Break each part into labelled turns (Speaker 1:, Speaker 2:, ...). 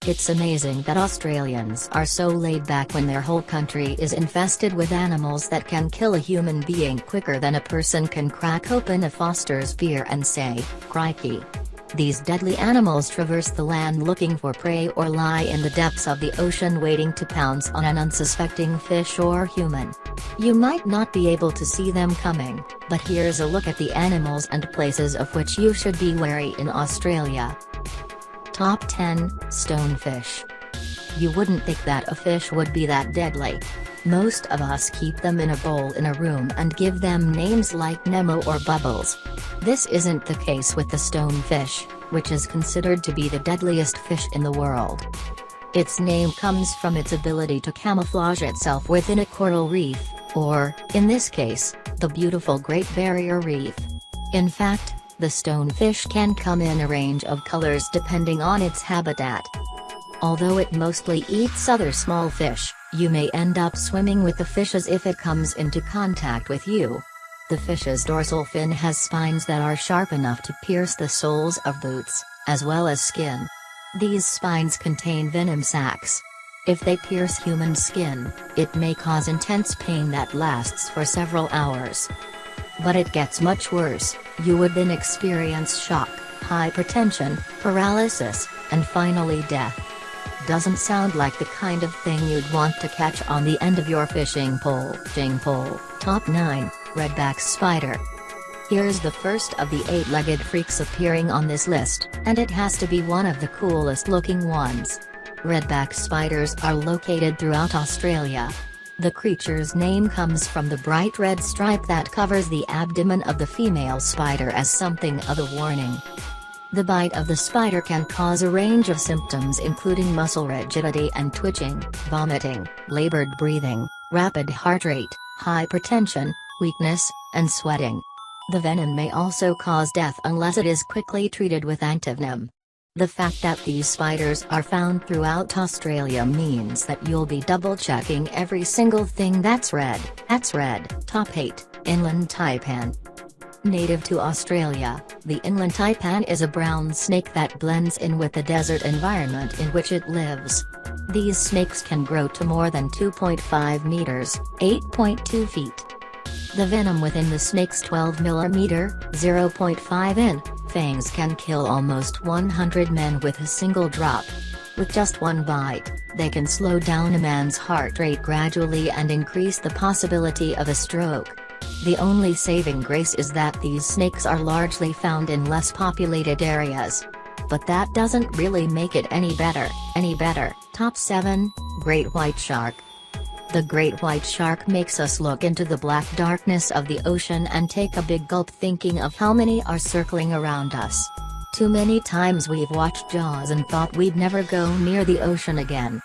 Speaker 1: It's amazing that Australians are so laid back when their whole country is infested with animals that can kill a human being quicker than a person can crack open a Foster's beer and say, "Crikey." These deadly animals traverse the land looking for prey or lie in the depths of the ocean waiting to pounce on an unsuspecting fish or human. You might not be able to see them coming, but here's a look at the animals and places of which you should be wary in Australia. Top 10 Stonefish. You wouldn't think that a fish would be that deadly. Most of us keep them in a bowl in a room and give them names like Nemo or Bubbles. This isn't the case with the stonefish, which is considered to be the deadliest fish in the world. Its name comes from its ability to camouflage itself within a coral reef, or, in this case, the beautiful Great Barrier Reef. In fact, the stonefish can come in a range of colors depending on its habitat. Although it mostly eats other small fish, you may end up swimming with the fish as if it comes into contact with you. The fish's dorsal fin has spines that are sharp enough to pierce the soles of boots, as well as skin. These spines contain venom sacs. If they pierce human skin, it may cause intense pain that lasts for several hours. But it gets much worse. You would then experience shock, hypertension, paralysis, and finally death. Doesn't sound like the kind of thing you'd want to catch on the end of your fishing pole. Top 9 Redback Spider. Here's the first of the 8-legged freaks appearing on this list, and it has to be one of the coolest looking ones. Redback spiders are located throughout Australia. The creature's name comes from the bright red stripe that covers the abdomen of the female spider as something of a warning. The bite of the spider can cause a range of symptoms including muscle rigidity and twitching, vomiting, labored breathing, rapid heart rate, hypertension, weakness, and sweating. The venom may also cause death unless it is quickly treated with antivenom. The fact that these spiders are found throughout Australia means that you'll be double-checking every single thing that's red. Top 8 Inland Taipan. Native to Australia, the inland taipan is a brown snake that blends in with the desert environment in which it lives. These snakes can grow to more than 2.5 meters, 8.2 feet. The venom within the snake's 12 mm, 0.5 in, fangs can kill almost 100 men with a single drop. With just one bite, they can slow down a man's heart rate gradually and increase the possibility of a stroke. The only saving grace is that these snakes are largely found in less populated areas. But that doesn't really make it any better. Top 7 Great White Shark. The great white shark makes us look into the black darkness of the ocean and take a big gulp thinking of how many are circling around us. Too many times we've watched Jaws and thought we'd never go near the ocean again.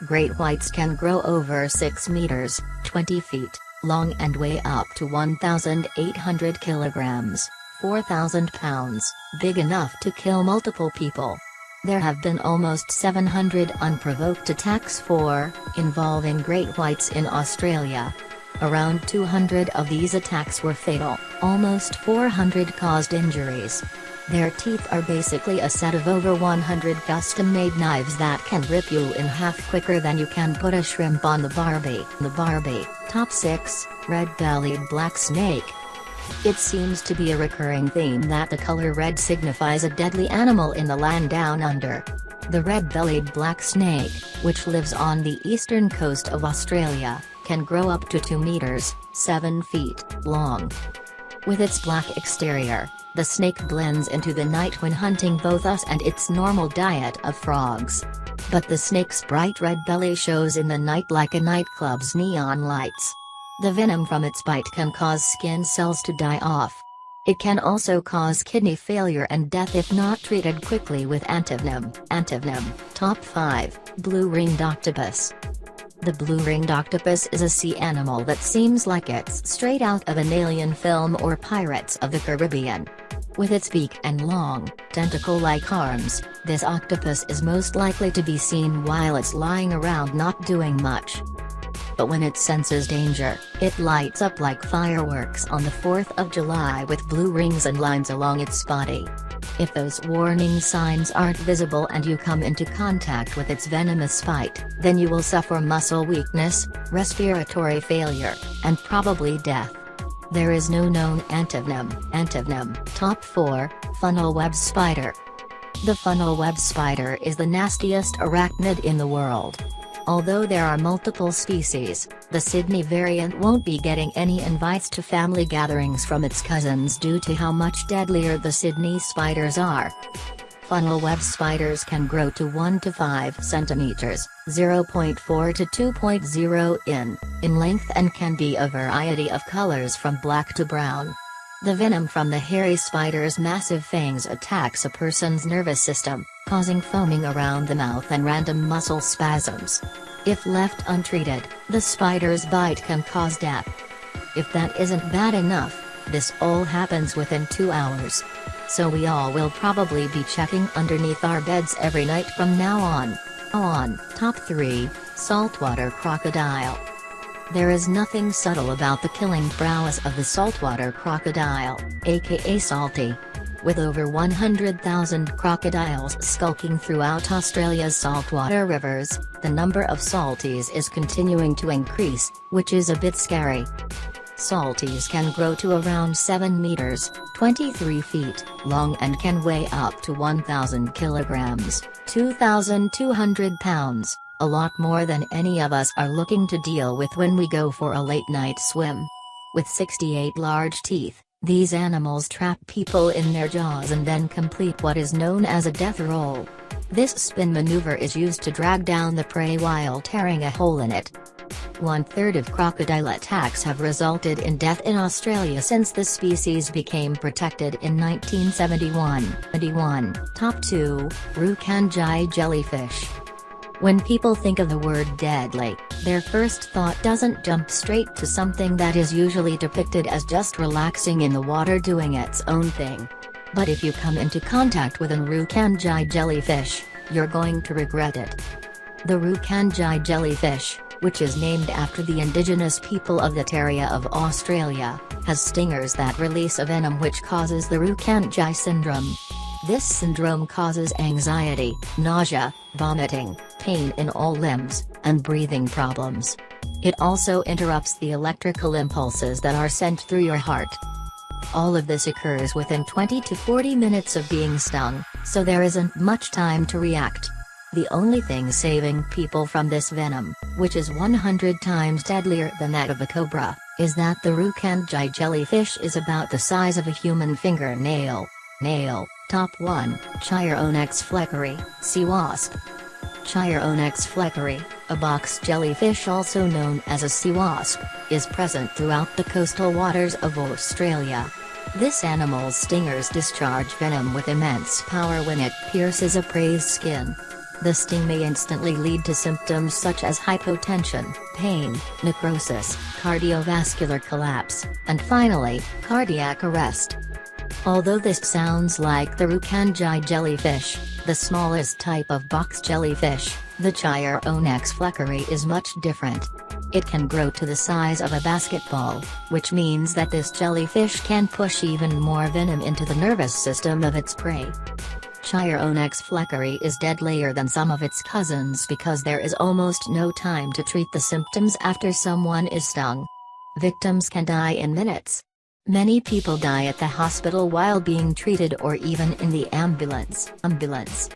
Speaker 1: Great whites can grow over 6 meters, 20 feet, long and weigh up to 1,800 kilograms, 4,000 pounds, big enough to kill multiple people. There have been almost 700 unprovoked attacks involving great whites in Australia. Around 200 of these attacks were fatal, almost 400 caused injuries. Their teeth are basically a set of over 100 custom-made knives that can rip you in half quicker than you can put a shrimp on the Barbie. Top 6 Red-Bellied Black Snake. It seems to be a recurring theme that the color red signifies a deadly animal in the land down under. The red-bellied black snake, which lives on the eastern coast of Australia, can grow up to 2 meters, 7 feet, long. With its black exterior, the snake blends into the night when hunting both us and its normal diet of frogs. But the snake's bright red belly shows in the night like a nightclub's neon lights. The venom from its bite can cause skin cells to die off. It can also cause kidney failure and death if not treated quickly with antivenom. Top 5 Blue-ringed Octopus. The blue-ringed octopus is a sea animal that seems like it's straight out of an alien film or Pirates of the Caribbean. With its beak and long, tentacle-like arms, this octopus is most likely to be seen while it's lying around not doing much. But when it senses danger, it lights up like fireworks on the 4th of July with blue rings and lines along its body. If those warning signs aren't visible and you come into contact with its venomous bite, then you will suffer muscle weakness, respiratory failure, and probably death. There is no known antivenom. Top 4, Funnel web spider. The funnel web spider is the nastiest arachnid in the world. Although there are multiple species, the Sydney variant won't be getting any invites to family gatherings from its cousins due to how much deadlier the Sydney spiders are. Funnel web spiders can grow to 1 to 5 centimeters, 0.4 to 2.0 in length and can be a variety of colors from black to brown. The venom from the hairy spider's massive fangs attacks a person's nervous system, causing foaming around the mouth and random muscle spasms. If left untreated, the spider's bite can cause death. If that isn't bad enough, this all happens within 2 hours. So we all will probably be checking underneath our beds every night from now on. Top 3, Saltwater Crocodile. There is nothing subtle about the killing prowess of the saltwater crocodile, aka Salty. With over 100,000 crocodiles skulking throughout Australia's saltwater rivers, the number of salties is continuing to increase, which is a bit scary. Salties can grow to around 7 meters, 23 feet, long and can weigh up to 1,000 kilograms, 2,200 pounds. A lot more than any of us are looking to deal with when we go for a late-night swim. With 68 large teeth, these animals trap people in their jaws and then complete what is known as a death roll. This spin maneuver is used to drag down the prey while tearing a hole in it. 1/3 of crocodile attacks have resulted in death in Australia since the species became protected in 1971. Top 2, Rukangi jellyfish. When people think of the word deadly, their first thought doesn't jump straight to something that is usually depicted as just relaxing in the water doing its own thing. But if you come into contact with a Rukangi jellyfish, you're going to regret it. The Rukangi jellyfish, which is named after the indigenous people of that area of Australia, has stingers that release a venom which causes the Rukangi syndrome. This syndrome causes anxiety, nausea, vomiting, pain in all limbs, and breathing problems. It also interrupts the electrical impulses that are sent through your heart. All of this occurs within 20 to 40 minutes of being stung, so there isn't much time to react. The only thing saving people from this venom, which is 100 times deadlier than that of a cobra, is that the Rukangi jellyfish is about the size of a human fingernail. Top 1, Chironex fleckeri, sea wasp. Chironex fleckeri, a box jellyfish also known as a sea wasp, is present throughout the coastal waters of Australia. This animal's stingers discharge venom with immense power when it pierces a prey's skin. The sting may instantly lead to symptoms such as hypotension, pain, necrosis, cardiovascular collapse, and finally, cardiac arrest. Although this sounds like the Rukangi jellyfish, the smallest type of box jellyfish, the Chironex fleckeri is much different. It can grow to the size of a basketball, which means that this jellyfish can push even more venom into the nervous system of its prey. Chironex fleckeri is deadlier than some of its cousins because there is almost no time to treat the symptoms after someone is stung. Victims can die in minutes. Many people die at the hospital while being treated or even in the ambulance.